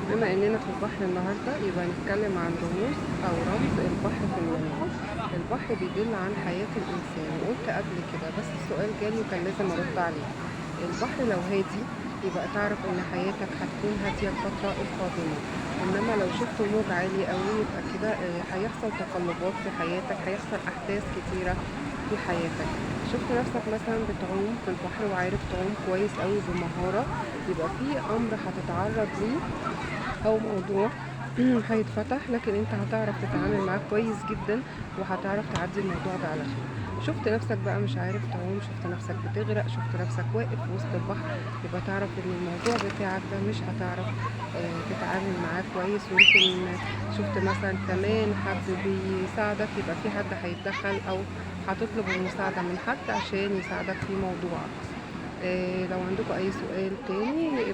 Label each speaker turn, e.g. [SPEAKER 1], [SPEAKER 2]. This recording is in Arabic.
[SPEAKER 1] بما اننا في البحر النهارده يبقى نتكلم عن رموز او رمز البحر في اليونان. البحر بيدل عن حياة الانسان، وقلت قبل كده بس السؤال جالي وكان لازم ارد عليه. البحر لو هادي يبقى تعرف ان حياتك هتكون هادية الفترة القادمة، انما لو شفت موج عالي قوي يبقى كده هيحصل تقلبات في حياتك، هيحصل احداث كتيرة في حياتك. شفت نفسك مثلا بتعوم في البحر وعارف تعوم كويس قوي بمهارة، يبقى في امر هتتعرض ليه او موضوع هيتفتح، لكن انت هتعرف تتعامل معاه كويس جدا وهتعرف تعدي الموضوع ده على خير. شفت نفسك بقى مش عارف تعوم، شفت نفسك بتغرق، شفت نفسك واقف في وسط البحر، يبقى تعرف ان الموضوع بتاعك ده مش هتعرف تتعامل معاه كويس. ويمكن شفت مثلا كمان حد بيساعدك، يبقى في حد هيتدخل او هتطلب المساعدة من حد عشان يساعدك في موضوعك. لو عندكم اي سؤال تاني